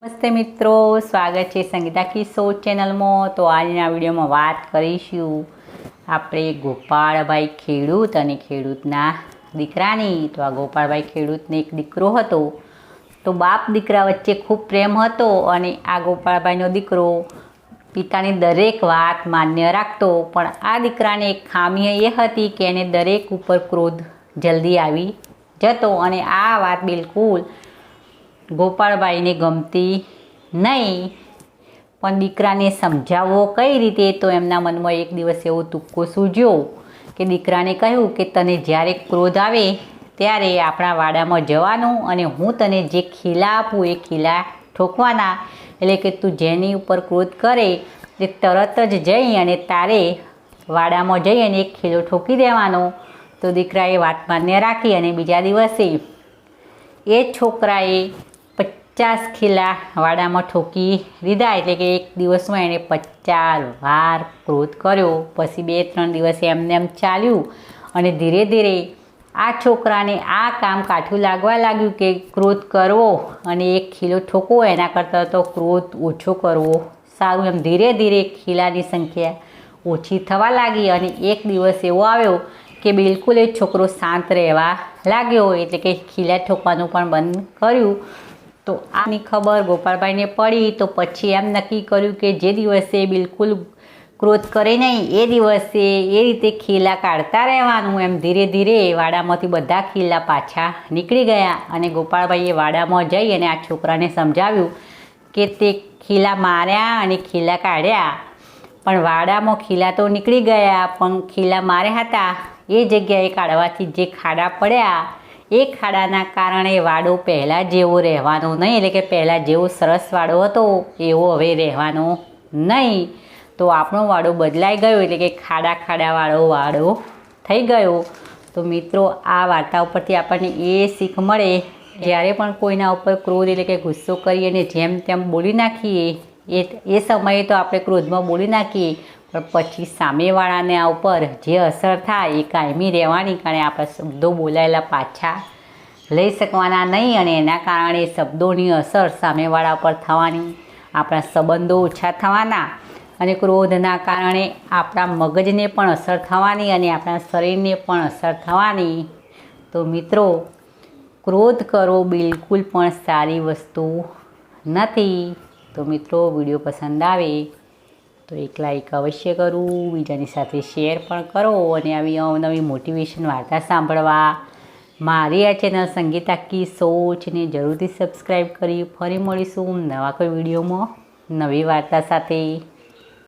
નમસ્તે મિત્રો, સ્વાગત છે સંગીતા કિશોર ચેનલમાં। તો આજના વિડીયોમાં વાત કરીશું આપણે ગોપાળભાઈ ખેડૂત અને ખેડૂતના દીકરાની। તો આ ગોપાળભાઈ ખેડૂતને એક દીકરો હતો, તો બાપ દીકરા વચ્ચે ખૂબ પ્રેમ હતો અને આ ગોપાળભાઈનો દીકરો પિતાની દરેક વાત માન્ય રાખતો। પણ આ દીકરાને એક ખામી એ હતી કે એને દરેક ઉપર ક્રોધ જલ્દી આવી જતો અને આ વાત બિલકુલ ગોપાળભાઈને ગમતી નહીં। પણ દીકરાને સમજાવવો કઈ રીતે, તો એમના મનમાં એક દિવસ એવો તુક્કો સૂઝ્યો કે દીકરાને કહ્યું કે તને જ્યારે ક્રોધ આવે ત્યારે આપણા વાડામાં જવાનું અને હું તને જે ખીલા આપું એ ખીલા ઠોકવાના। એટલે કે તું જેની ઉપર ક્રોધ કરે તે તરત જ જઈ અને તારે વાડામાં જઈ અને એક ખીલો ઠોકી દેવાનો। તો દીકરાએ વાત માન્ય રાખી અને બીજા દિવસે એ છોકરાએ 50 ખીલા વાડામાં ઠોકી દીધા। એટલે કે એક દિવસમાં એણે 50 વાર ક્રોધ કર્યો। પછી 2-3 દિવસે એમને એમ ચાલ્યું અને ધીરે ધીરે આ છોકરાને આ કામ કાઠું લાગવા લાગ્યું કે ક્રોધ કરવો અને એક ખીલો ઠોકવો એના કરતાં તો ક્રોધ ઓછો કરવો સારું। એમ ધીરે ધીરે ખીલાની સંખ્યા ઓછી થવા લાગી અને એક દિવસ એવો આવ્યો કે બિલકુલ એ છોકરો શાંત રહેવા લાગ્યો, એટલે કે ખીલા ઠોકવાનું પણ બંધ કર્યું। તો આની ખબર ગોપાળભાઈને પડી, તો પછી એમ નક્કી કર્યું કે જે દિવસે બિલકુલ ક્રોધ કરે નહીં એ દિવસે એ રીતે ખીલા કાઢતા રહેવાનું। એમ ધીરે ધીરે વાડામાંથી બધા ખીલા પાછા નીકળી ગયા અને ગોપાળભાઈએ વાડામાં જઈ અને આ છોકરાને સમજાવ્યું કે તે ખીલા માર્યા અને ખીલા કાઢ્યા, પણ વાડામાં ખીલા તો નીકળી ગયા પણ ખીલા માર્યા હતા એ જગ્યાએ કાઢવાથી જે ખાડા પડ્યા એ ખાડાના કારણે વાડો પહેલાં જેવો રહેવાનો નહીં, એટલે કે પહેલાં જેવો સરસ વાડો હતો એવો હવે રહેવાનો નહીં। તો આપણો વાડો બદલાઈ ગયો, એટલે કે ખાડાવાળો વાડો થઈ ગયો। તો મિત્રો, આ વાર્તા ઉપરથી આપણને એ શીખ મળે, જ્યારે પણ કોઈના ઉપર ક્રોધ એટલે કે ગુસ્સો કરીએ અને જેમ તેમ બોલી નાખીએ એ સમયે તો આપણે ક્રોધમાં બોલી નાખીએ, પણ પછી સામેવાળાને આ ઉપર જે અસર થાય એ કાયમી રહેવાની, કારણ આપણા શબ્દો બોલાયેલા પાછા લઈ શકવાના નહીં અને એના કારણે શબ્દોની અસર સામેવાળા ઉપર થવાની, આપણા સંબંધો ઓછા થવાના અને ક્રોધના કારણે આપણા મગજને પણ અસર થવાની અને આપણા શરીરને પણ અસર થવાની। તો મિત્રો, ક્રોધ કરવો બિલકુલ પણ સારી વસ્તુ નથી। તો મિત્રો, વિડીયો પસંદ આવે તો એક લાઈક અવશ્ય કરું, બીજાની સાથે શેર પણ કરો અને આવી અવનવી મોટિવેશન વાર્તા સાંભળવા મારી આ ચેનલ સંગીતા કિશોરને જરૂરથી સબસ્ક્રાઈબ કરી ફરી મળીશું નવા કોઈ વિડીયોમાં નવી વાર્તા સાથે।